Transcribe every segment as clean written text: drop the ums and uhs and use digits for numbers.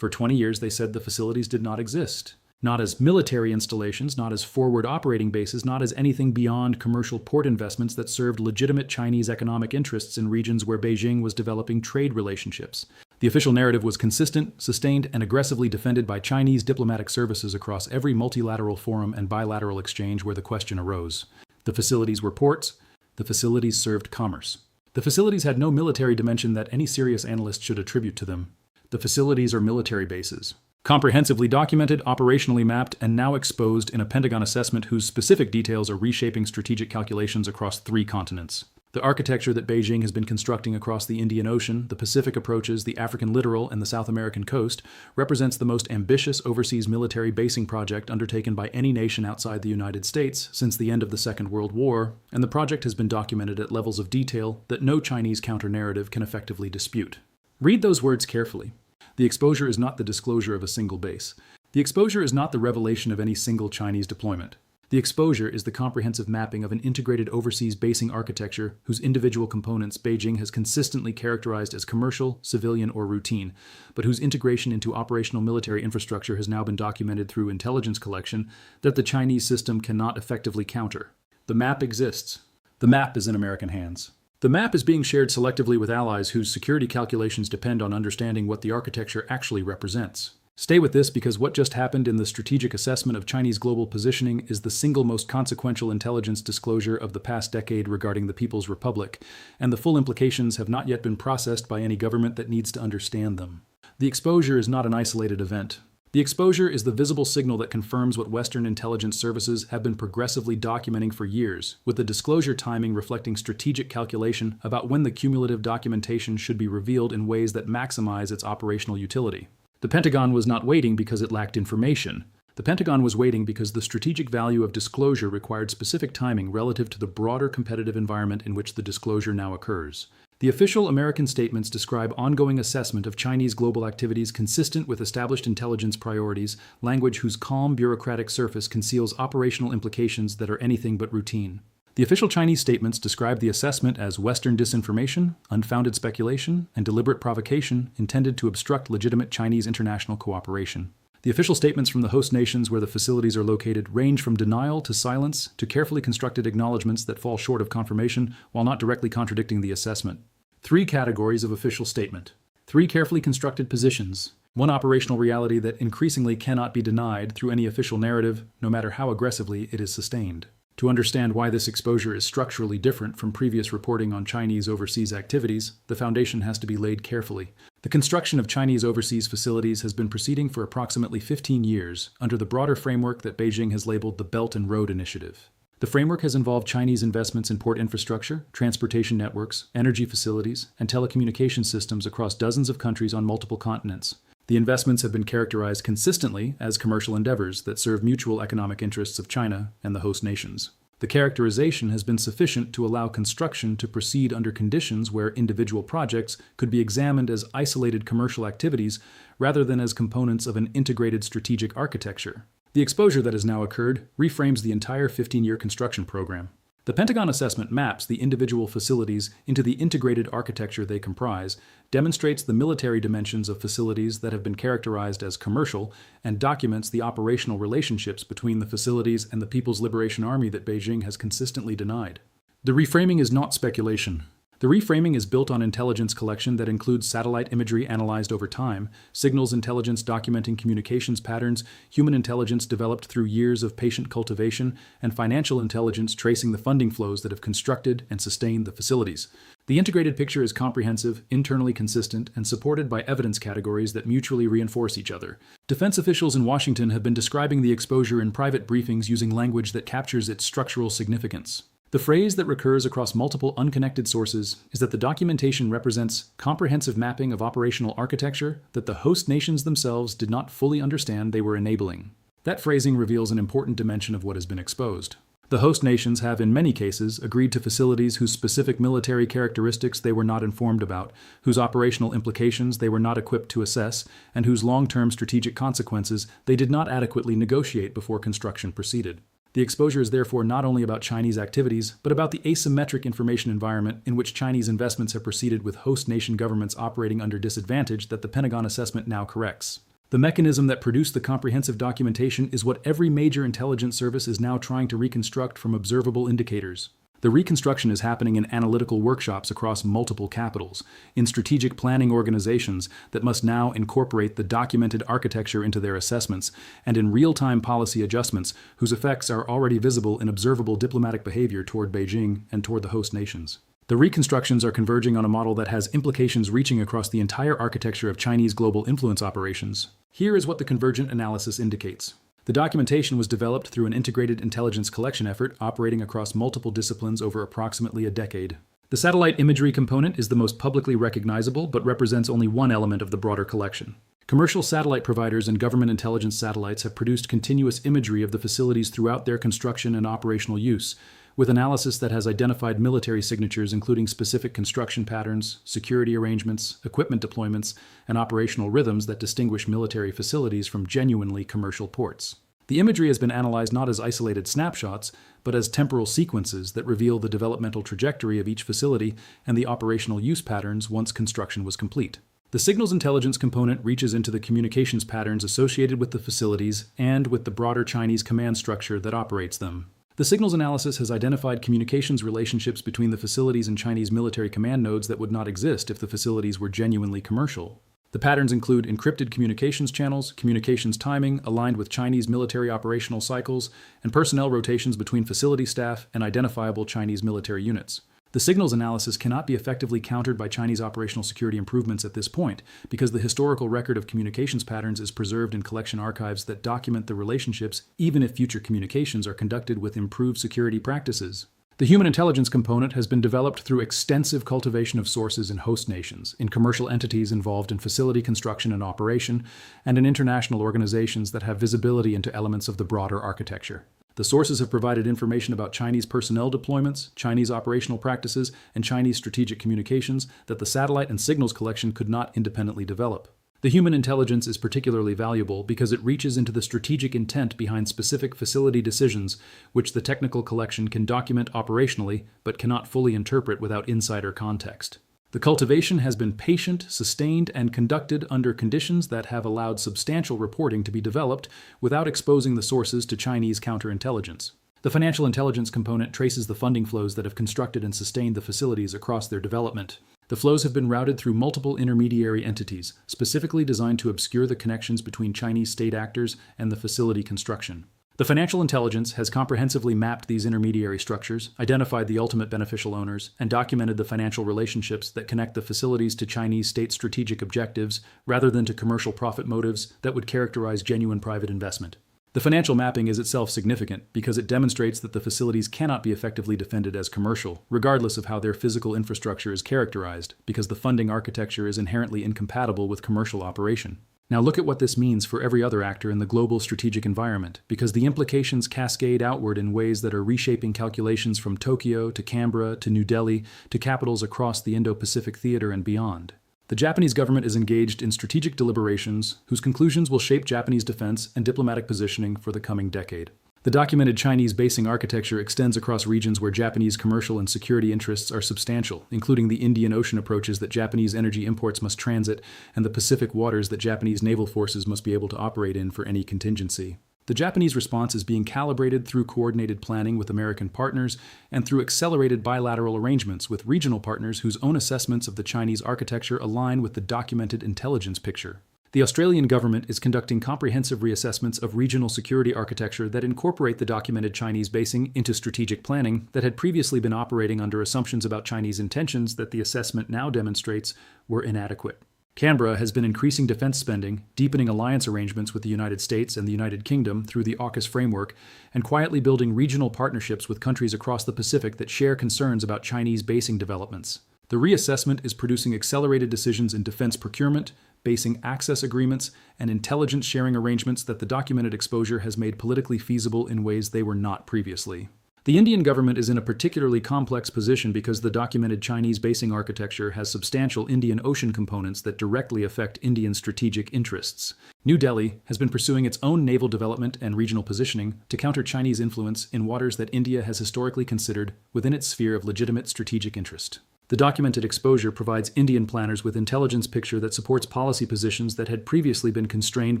For 20 years, they said the facilities did not exist. Not as military installations, not as forward operating bases, not as anything beyond commercial port investments that served legitimate Chinese economic interests in regions where Beijing was developing trade relationships. The official narrative was consistent, sustained, and aggressively defended by Chinese diplomatic services across every multilateral forum and bilateral exchange where the question arose. The facilities were ports. The facilities served commerce. The facilities had no military dimension that any serious analyst should attribute to them. The facilities are military bases. Comprehensively documented, operationally mapped, and now exposed in a Pentagon assessment whose specific details are reshaping strategic calculations across 3 continents. The architecture that Beijing has been constructing across the Indian Ocean, the Pacific approaches, the African littoral, and the South American coast represents the most ambitious overseas military basing project undertaken by any nation outside the United States since the end of the Second World War, and the project has been documented at levels of detail that no Chinese counter-narrative can effectively dispute. Read those words carefully. The exposure is not the disclosure of a single base. The exposure is not the revelation of any single Chinese deployment. The exposure is the comprehensive mapping of an integrated overseas basing architecture whose individual components Beijing has consistently characterized as commercial, civilian, or routine, but whose integration into operational military infrastructure has now been documented through intelligence collection that the Chinese system cannot effectively counter. The map exists. The map is in American hands. The map is being shared selectively with allies whose security calculations depend on understanding what the architecture actually represents. Stay with this because what just happened in the strategic assessment of Chinese global positioning is the single most consequential intelligence disclosure of the past decade regarding the People's Republic, and the full implications have not yet been processed by any government that needs to understand them. The exposure is not an isolated event. The exposure is the visible signal that confirms what Western intelligence services have been progressively documenting for years, with the disclosure timing reflecting strategic calculation about when the cumulative documentation should be revealed in ways that maximize its operational utility. The Pentagon was not waiting because it lacked information. The Pentagon was waiting because the strategic value of disclosure required specific timing relative to the broader competitive environment in which the disclosure now occurs. The official American statements describe ongoing assessment of Chinese global activities consistent with established intelligence priorities, language whose calm bureaucratic surface conceals operational implications that are anything but routine. The official Chinese statements describe the assessment as Western disinformation, unfounded speculation, and deliberate provocation intended to obstruct legitimate Chinese international cooperation. The official statements from the host nations where the facilities are located range from denial to silence to carefully constructed acknowledgments that fall short of confirmation while not directly contradicting the assessment. 3 categories of official statement. 3 carefully constructed positions. 1 operational reality that increasingly cannot be denied through any official narrative, no matter how aggressively it is sustained. To understand why this exposure is structurally different from previous reporting on Chinese overseas activities, the foundation has to be laid carefully. The construction of Chinese overseas facilities has been proceeding for approximately 15 years under the broader framework that Beijing has labeled the Belt and Road Initiative. The framework has involved Chinese investments in port infrastructure, transportation networks, energy facilities, and telecommunication systems across dozens of countries on multiple continents. The investments have been characterized consistently as commercial endeavors that serve mutual economic interests of China and the host nations. The characterization has been sufficient to allow construction to proceed under conditions where individual projects could be examined as isolated commercial activities rather than as components of an integrated strategic architecture. The exposure that has now occurred reframes the entire 15-year construction program. The Pentagon assessment maps the individual facilities into the integrated architecture they comprise, demonstrates the military dimensions of facilities that have been characterized as commercial, and documents the operational relationships between the facilities and the People's Liberation Army that Beijing has consistently denied. The reframing is not speculation. The reframing is built on intelligence collection that includes satellite imagery analyzed over time, signals intelligence documenting communications patterns, human intelligence developed through years of patient cultivation, and financial intelligence tracing the funding flows that have constructed and sustained the facilities. The integrated picture is comprehensive, internally consistent, and supported by evidence categories that mutually reinforce each other. Defense officials in Washington have been describing the exposure in private briefings using language that captures its structural significance. The phrase that recurs across multiple unconnected sources is that the documentation represents comprehensive mapping of operational architecture that the host nations themselves did not fully understand they were enabling. That phrasing reveals an important dimension of what has been exposed. The host nations have, in many cases, agreed to facilities whose specific military characteristics they were not informed about, whose operational implications they were not equipped to assess, and whose long-term strategic consequences they did not adequately negotiate before construction proceeded. The exposure is therefore not only about Chinese activities, but about the asymmetric information environment in which Chinese investments have proceeded with host nation governments operating under disadvantage that the Pentagon assessment now corrects. The mechanism that produced the comprehensive documentation is what every major intelligence service is now trying to reconstruct from observable indicators. The reconstruction is happening in analytical workshops across multiple capitals, in strategic planning organizations that must now incorporate the documented architecture into their assessments, and in real-time policy adjustments whose effects are already visible in observable diplomatic behavior toward Beijing and toward the host nations. The reconstructions are converging on a model that has implications reaching across the entire architecture of Chinese global influence operations. Here is what the convergent analysis indicates. The documentation was developed through an integrated intelligence collection effort operating across multiple disciplines over approximately a decade. The satellite imagery component is the most publicly recognizable, but represents only one element of the broader collection. Commercial satellite providers and government intelligence satellites have produced continuous imagery of the facilities throughout their construction and operational use, with analysis that has identified military signatures including specific construction patterns, security arrangements, equipment deployments, and operational rhythms that distinguish military facilities from genuinely commercial ports. The imagery has been analyzed not as isolated snapshots, but as temporal sequences that reveal the developmental trajectory of each facility and the operational use patterns once construction was complete. The signals intelligence component reaches into the communications patterns associated with the facilities and with the broader Chinese command structure that operates them. The signals analysis has identified communications relationships between the facilities and Chinese military command nodes that would not exist if the facilities were genuinely commercial. The patterns include encrypted communications channels, communications timing aligned with Chinese military operational cycles, and personnel rotations between facility staff and identifiable Chinese military units. The signals analysis cannot be effectively countered by Chinese operational security improvements at this point, because the historical record of communications patterns is preserved in collection archives that document the relationships even if future communications are conducted with improved security practices. The human intelligence component has been developed through extensive cultivation of sources in host nations, in commercial entities involved in facility construction and operation, and in international organizations that have visibility into elements of the broader architecture. The sources have provided information about Chinese personnel deployments, Chinese operational practices, and Chinese strategic communications that the satellite and signals collection could not independently develop. The human intelligence is particularly valuable because it reaches into the strategic intent behind specific facility decisions, which the technical collection can document operationally but cannot fully interpret without insider context. The cultivation has been patient, sustained, and conducted under conditions that have allowed substantial reporting to be developed without exposing the sources to Chinese counterintelligence. The financial intelligence component traces the funding flows that have constructed and sustained the facilities across their development. The flows have been routed through multiple intermediary entities, specifically designed to obscure the connections between Chinese state actors and the facility construction. The financial intelligence has comprehensively mapped these intermediary structures, identified the ultimate beneficial owners, and documented the financial relationships that connect the facilities to Chinese state strategic objectives rather than to commercial profit motives that would characterize genuine private investment. The financial mapping is itself significant because it demonstrates that the facilities cannot be effectively defended as commercial, regardless of how their physical infrastructure is characterized, because the funding architecture is inherently incompatible with commercial operation. Now look at what this means for every other actor in the global strategic environment, because the implications cascade outward in ways that are reshaping calculations from Tokyo to Canberra to New Delhi to capitals across the Indo-Pacific theater and beyond. The Japanese government is engaged in strategic deliberations whose conclusions will shape Japanese defense and diplomatic positioning for the coming decade. The documented Chinese basing architecture extends across regions where Japanese commercial and security interests are substantial, including the Indian Ocean approaches that Japanese energy imports must transit and the Pacific waters that Japanese naval forces must be able to operate in for any contingency. The Japanese response is being calibrated through coordinated planning with American partners and through accelerated bilateral arrangements with regional partners whose own assessments of the Chinese architecture align with the documented intelligence picture. The Australian government is conducting comprehensive reassessments of regional security architecture that incorporate the documented Chinese basing into strategic planning that had previously been operating under assumptions about Chinese intentions that the assessment now demonstrates were inadequate. Canberra has been increasing defense spending, deepening alliance arrangements with the United States and the United Kingdom through the AUKUS framework, and quietly building regional partnerships with countries across the Pacific that share concerns about Chinese basing developments. The reassessment is producing accelerated decisions in defense procurement, basing access agreements, and intelligence sharing arrangements that the documented exposure has made politically feasible in ways they were not previously. The Indian government is in a particularly complex position because the documented Chinese basing architecture has substantial Indian Ocean components that directly affect Indian strategic interests. New Delhi has been pursuing its own naval development and regional positioning to counter Chinese influence in waters that India has historically considered within its sphere of legitimate strategic interest. The documented exposure provides Indian planners with intelligence picture that supports policy positions that had previously been constrained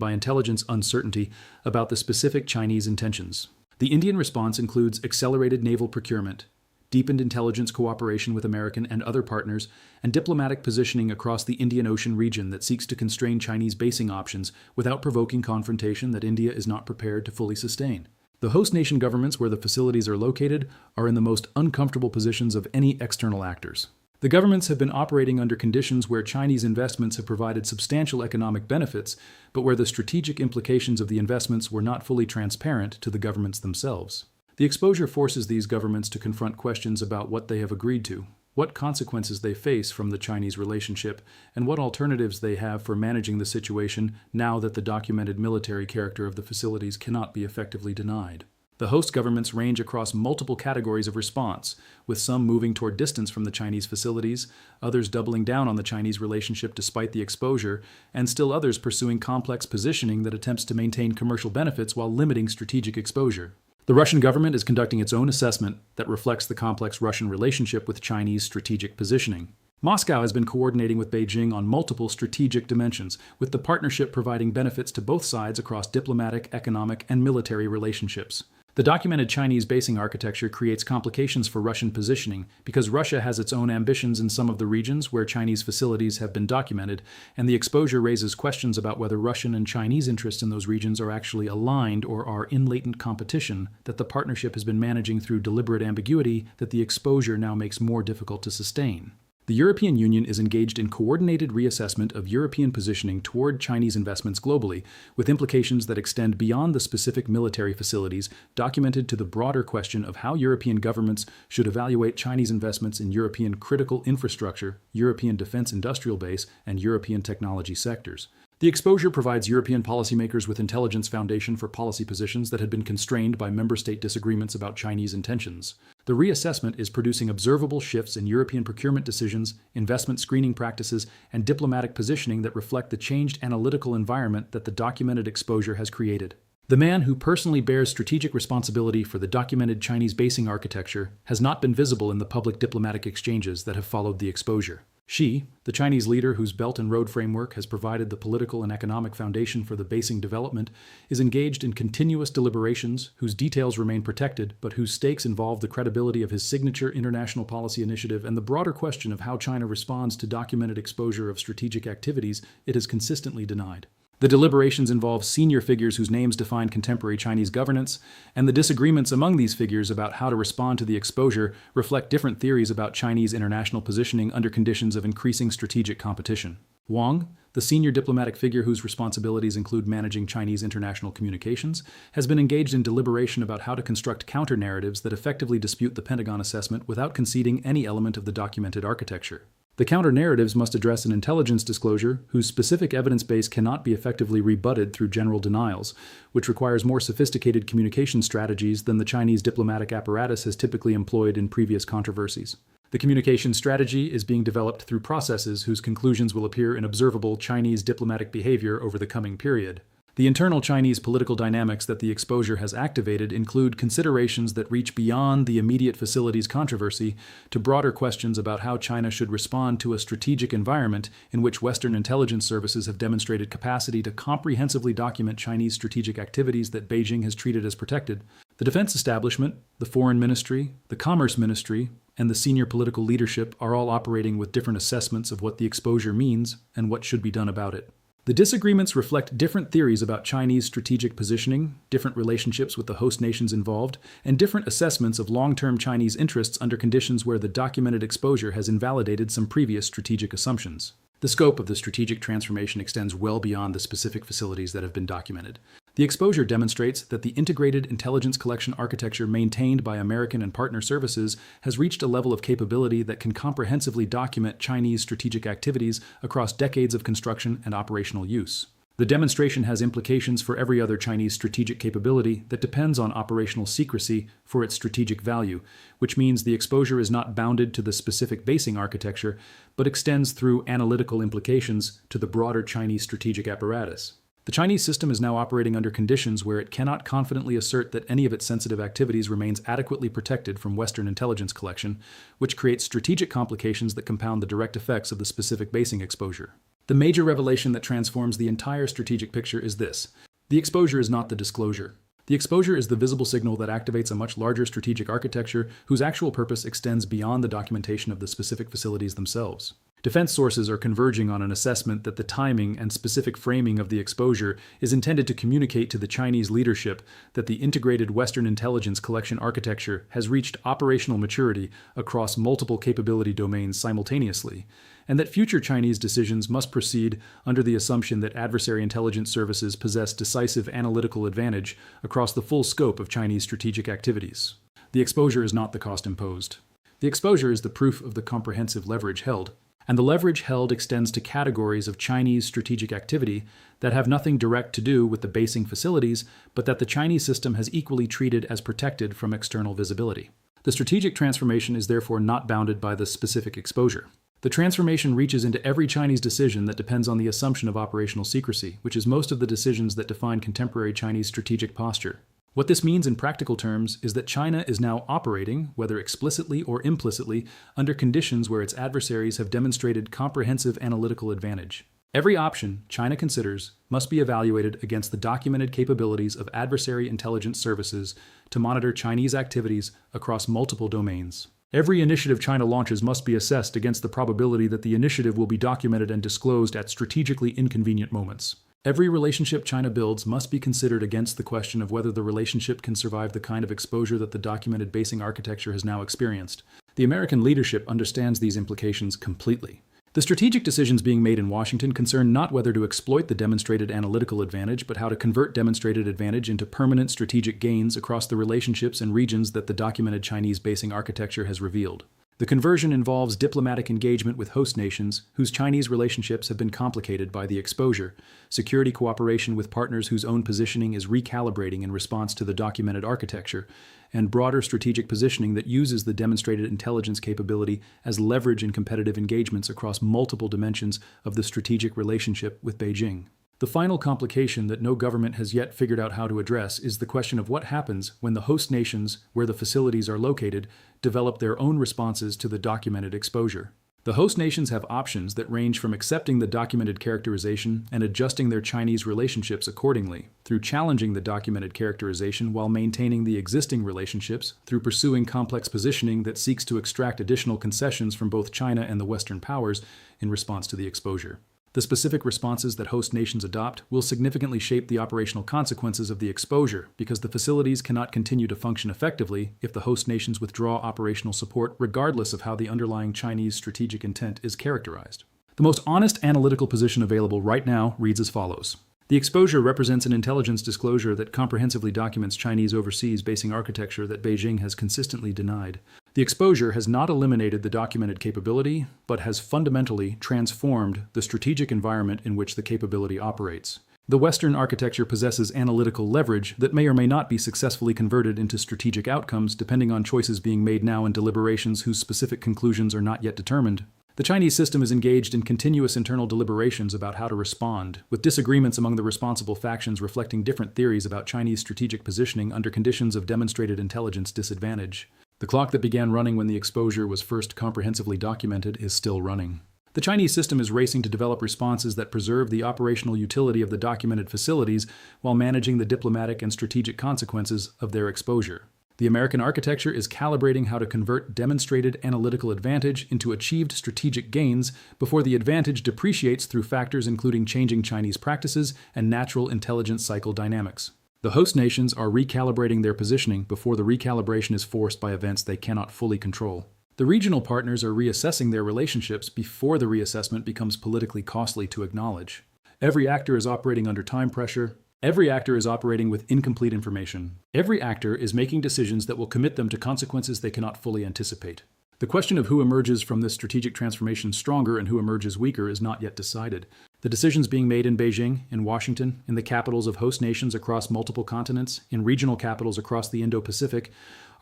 by intelligence uncertainty about the specific Chinese intentions. The Indian response includes accelerated naval procurement, deepened intelligence cooperation with American and other partners, and diplomatic positioning across the Indian Ocean region that seeks to constrain Chinese basing options without provoking confrontation that India is not prepared to fully sustain. The host nation governments where the facilities are located are in the most uncomfortable positions of any external actors. The governments have been operating under conditions where Chinese investments have provided substantial economic benefits, but where the strategic implications of the investments were not fully transparent to the governments themselves. The exposure forces these governments to confront questions about what they have agreed to, what consequences they face from the Chinese relationship, and what alternatives they have for managing the situation now that the documented military character of the facilities cannot be effectively denied. The host governments range across multiple categories of response, with some moving toward distance from the Chinese facilities, others doubling down on the Chinese relationship despite the exposure, and still others pursuing complex positioning that attempts to maintain commercial benefits while limiting strategic exposure. The Russian government is conducting its own assessment that reflects the complex Russian relationship with Chinese strategic positioning. Moscow has been coordinating with Beijing on multiple strategic dimensions, with the partnership providing benefits to both sides across diplomatic, economic, and military relationships. The documented Chinese basing architecture creates complications for Russian positioning because Russia has its own ambitions in some of the regions where Chinese facilities have been documented, and the exposure raises questions about whether Russian and Chinese interests in those regions are actually aligned or are in latent competition that the partnership has been managing through deliberate ambiguity that the exposure now makes more difficult to sustain. The European Union is engaged in coordinated reassessment of European positioning toward Chinese investments globally, with implications that extend beyond the specific military facilities, documented to the broader question of how European governments should evaluate Chinese investments in European critical infrastructure, European defense industrial base, and European technology sectors. The exposure provides European policymakers with intelligence foundation for policy positions that had been constrained by member state disagreements about Chinese intentions. The reassessment is producing observable shifts in European procurement decisions, investment screening practices, and diplomatic positioning that reflect the changed analytical environment that the documented exposure has created. The man who personally bears strategic responsibility for the documented Chinese basing architecture has not been visible in the public diplomatic exchanges that have followed the exposure. She, the Chinese leader whose Belt and Road framework has provided the political and economic foundation for the basing development, is engaged in continuous deliberations whose details remain protected, but whose stakes involve the credibility of his signature international policy initiative and the broader question of how China responds to documented exposure of strategic activities it has consistently denied. The deliberations involve senior figures whose names define contemporary Chinese governance, and the disagreements among these figures about how to respond to the exposure reflect different theories about Chinese international positioning under conditions of increasing strategic competition. Wang, the senior diplomatic figure whose responsibilities include managing Chinese international communications, has been engaged in deliberation about how to construct counter-narratives that effectively dispute the Pentagon assessment without conceding any element of the documented architecture. The counter-narratives must address an intelligence disclosure whose specific evidence base cannot be effectively rebutted through general denials, which requires more sophisticated communication strategies than the Chinese diplomatic apparatus has typically employed in previous controversies. The communication strategy is being developed through processes whose conclusions will appear in observable Chinese diplomatic behavior over the coming period. The internal Chinese political dynamics that the exposure has activated include considerations that reach beyond the immediate facilities controversy to broader questions about how China should respond to a strategic environment in which Western intelligence services have demonstrated capacity to comprehensively document Chinese strategic activities that Beijing has treated as protected. The defense establishment, the foreign ministry, the commerce ministry, and the senior political leadership are all operating with different assessments of what the exposure means and what should be done about it. The disagreements reflect different theories about Chinese strategic positioning, different relationships with the host nations involved, and different assessments of long-term Chinese interests under conditions where the documented exposure has invalidated some previous strategic assumptions. The scope of the strategic transformation extends well beyond the specific facilities that have been documented. The exposure demonstrates that the integrated intelligence collection architecture maintained by American and partner services has reached a level of capability that can comprehensively document Chinese strategic activities across decades of construction and operational use. The demonstration has implications for every other Chinese strategic capability that depends on operational secrecy for its strategic value, which means the exposure is not bounded to the specific basing architecture, but extends through analytical implications to the broader Chinese strategic apparatus. The Chinese system is now operating under conditions where it cannot confidently assert that any of its sensitive activities remains adequately protected from Western intelligence collection, which creates strategic complications that compound the direct effects of the specific basing exposure. The major revelation that transforms the entire strategic picture is this: the exposure is not the disclosure. The exposure is the visible signal that activates a much larger strategic architecture whose actual purpose extends beyond the documentation of the specific facilities themselves. Defense sources are converging on an assessment that the timing and specific framing of the exposure is intended to communicate to the Chinese leadership that the integrated Western intelligence collection architecture has reached operational maturity across multiple capability domains simultaneously, and that future Chinese decisions must proceed under the assumption that adversary intelligence services possess decisive analytical advantage across the full scope of Chinese strategic activities. The exposure is not the cost imposed. The exposure is the proof of the comprehensive leverage held. And the leverage held extends to categories of Chinese strategic activity that have nothing direct to do with the basing facilities, but that the Chinese system has equally treated as protected from external visibility. The strategic transformation is therefore not bounded by the specific exposure. The transformation reaches into every Chinese decision that depends on the assumption of operational secrecy, which is most of the decisions that define contemporary Chinese strategic posture. What this means in practical terms is that China is now operating, whether explicitly or implicitly, under conditions where its adversaries have demonstrated comprehensive analytical advantage. Every option China considers must be evaluated against the documented capabilities of adversary intelligence services to monitor Chinese activities across multiple domains. Every initiative China launches must be assessed against the probability that the initiative will be documented and disclosed at strategically inconvenient moments. Every relationship China builds must be considered against the question of whether the relationship can survive the kind of exposure that the documented basing architecture has now experienced. The American leadership understands these implications completely. The strategic decisions being made in Washington concern not whether to exploit the demonstrated analytical advantage, but how to convert demonstrated advantage into permanent strategic gains across the relationships and regions that the documented Chinese basing architecture has revealed. The conversion involves diplomatic engagement with host nations whose Chinese relationships have been complicated by the exposure, security cooperation with partners whose own positioning is recalibrating in response to the documented architecture, and broader strategic positioning that uses the demonstrated intelligence capability as leverage in competitive engagements across multiple dimensions of the strategic relationship with Beijing. The final complication that no government has yet figured out how to address is the question of what happens when the host nations, where the facilities are located, develop their own responses to the documented exposure. The host nations have options that range from accepting the documented characterization and adjusting their Chinese relationships accordingly, through challenging the documented characterization while maintaining the existing relationships, through pursuing complex positioning that seeks to extract additional concessions from both China and the Western powers in response to the exposure. The specific responses that host nations adopt will significantly shape the operational consequences of the exposure because the facilities cannot continue to function effectively if the host nations withdraw operational support regardless of how the underlying Chinese strategic intent is characterized. The most honest analytical position available right now reads as follows. The exposure represents an intelligence disclosure that comprehensively documents Chinese overseas basing architecture that Beijing has consistently denied. The exposure has not eliminated the documented capability, but has fundamentally transformed the strategic environment in which the capability operates. The Western architecture possesses analytical leverage that may or may not be successfully converted into strategic outcomes depending on choices being made now in deliberations whose specific conclusions are not yet determined. The Chinese system is engaged in continuous internal deliberations about how to respond, with disagreements among the responsible factions reflecting different theories about Chinese strategic positioning under conditions of demonstrated intelligence disadvantage. The clock that began running when the exposure was first comprehensively documented is still running. The Chinese system is racing to develop responses that preserve the operational utility of the documented facilities while managing the diplomatic and strategic consequences of their exposure. The American architecture is calibrating how to convert demonstrated analytical advantage into achieved strategic gains before the advantage depreciates through factors including changing Chinese practices and natural intelligence cycle dynamics. The host nations are recalibrating their positioning before the recalibration is forced by events they cannot fully control. The regional partners are reassessing their relationships before the reassessment becomes politically costly to acknowledge. Every actor is operating under time pressure. Every actor is operating with incomplete information. Every actor is making decisions that will commit them to consequences they cannot fully anticipate. The question of who emerges from this strategic transformation stronger and who emerges weaker is not yet decided. The decisions being made in Beijing, in Washington, in the capitals of host nations across multiple continents, in regional capitals across the Indo-Pacific,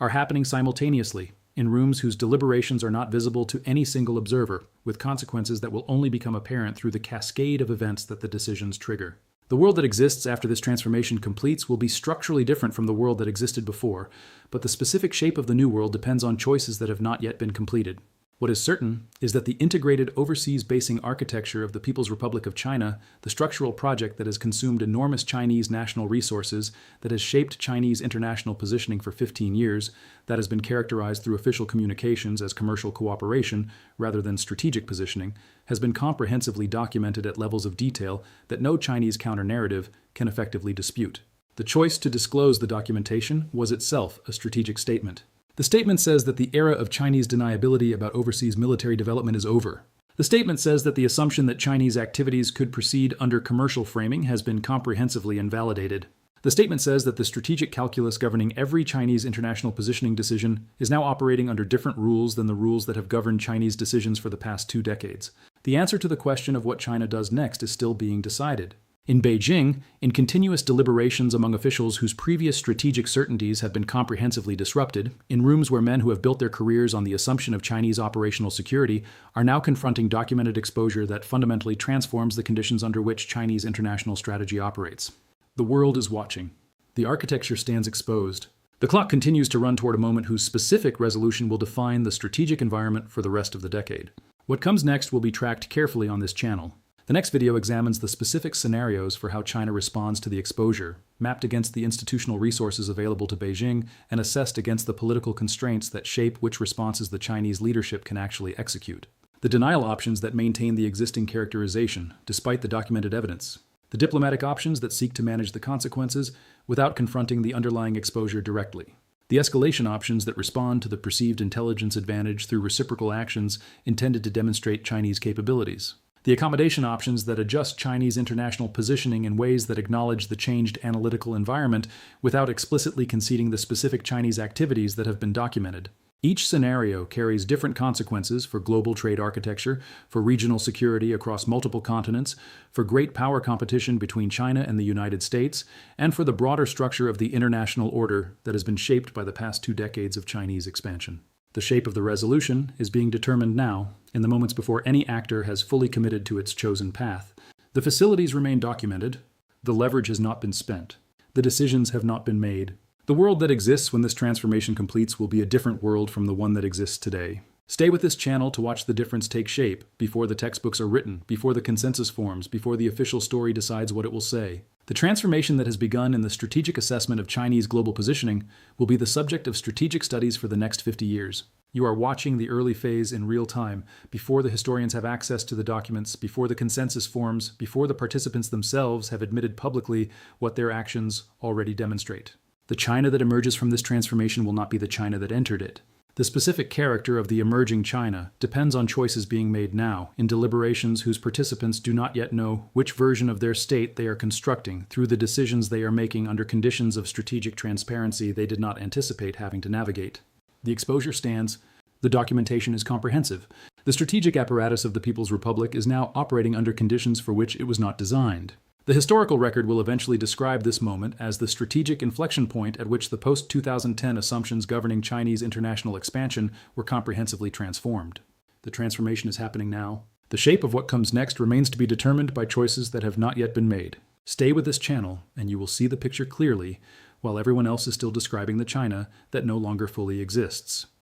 are happening simultaneously, in rooms whose deliberations are not visible to any single observer, with consequences that will only become apparent through the cascade of events that the decisions trigger. The world that exists after this transformation completes will be structurally different from the world that existed before, but the specific shape of the new world depends on choices that have not yet been completed. What is certain is that the integrated overseas basing architecture of the People's Republic of China, the structural project that has consumed enormous Chinese national resources, that has shaped Chinese international positioning for 15 years, that has been characterized through official communications as commercial cooperation rather than strategic positioning, has been comprehensively documented at levels of detail that no Chinese counter-narrative can effectively dispute. The choice to disclose the documentation was itself a strategic statement. The statement says that the era of Chinese deniability about overseas military development is over. The statement says that the assumption that Chinese activities could proceed under commercial framing has been comprehensively invalidated. The statement says that the strategic calculus governing every Chinese international positioning decision is now operating under different rules than the rules that have governed Chinese decisions for the past 2 decades. The answer to the question of what China does next is still being decided. In Beijing, in continuous deliberations among officials whose previous strategic certainties have been comprehensively disrupted, in rooms where men who have built their careers on the assumption of Chinese operational security are now confronting documented exposure that fundamentally transforms the conditions under which Chinese international strategy operates. The world is watching. The architecture stands exposed. The clock continues to run toward a moment whose specific resolution will define the strategic environment for the rest of the decade. What comes next will be tracked carefully on this channel. The next video examines the specific scenarios for how China responds to the exposure, mapped against the institutional resources available to Beijing and assessed against the political constraints that shape which responses the Chinese leadership can actually execute. The denial options that maintain the existing characterization, despite the documented evidence. The diplomatic options that seek to manage the consequences without confronting the underlying exposure directly. The escalation options that respond to the perceived intelligence advantage through reciprocal actions intended to demonstrate Chinese capabilities. The accommodation options that adjust Chinese international positioning in ways that acknowledge the changed analytical environment without explicitly conceding the specific Chinese activities that have been documented. Each scenario carries different consequences for global trade architecture, for regional security across multiple continents, for great power competition between China and the United States, and for the broader structure of the international order that has been shaped by the past 2 decades of Chinese expansion. The shape of the resolution is being determined now, in the moments before any actor has fully committed to its chosen path. The facilities remain documented. The leverage has not been spent. The decisions have not been made. The world that exists when this transformation completes will be a different world from the one that exists today. Stay with this channel to watch the difference take shape before the textbooks are written, before the consensus forms, before the official story decides what it will say. The transformation that has begun in the strategic assessment of Chinese global positioning will be the subject of strategic studies for the next 50 years. You are watching the early phase in real time, before the historians have access to the documents, before the consensus forms, before the participants themselves have admitted publicly what their actions already demonstrate. The China that emerges from this transformation will not be the China that entered it. The specific character of the emerging China depends on choices being made now, in deliberations whose participants do not yet know which version of their state they are constructing through the decisions they are making under conditions of strategic transparency they did not anticipate having to navigate. The exposure stands. The documentation is comprehensive. The strategic apparatus of the People's Republic is now operating under conditions for which it was not designed. The historical record will eventually describe this moment as the strategic inflection point at which the post-2010 assumptions governing Chinese international expansion were comprehensively transformed. The transformation is happening now. The shape of what comes next remains to be determined by choices that have not yet been made. Stay with this channel, and you will see the picture clearly, while everyone else is still describing the China that no longer fully exists.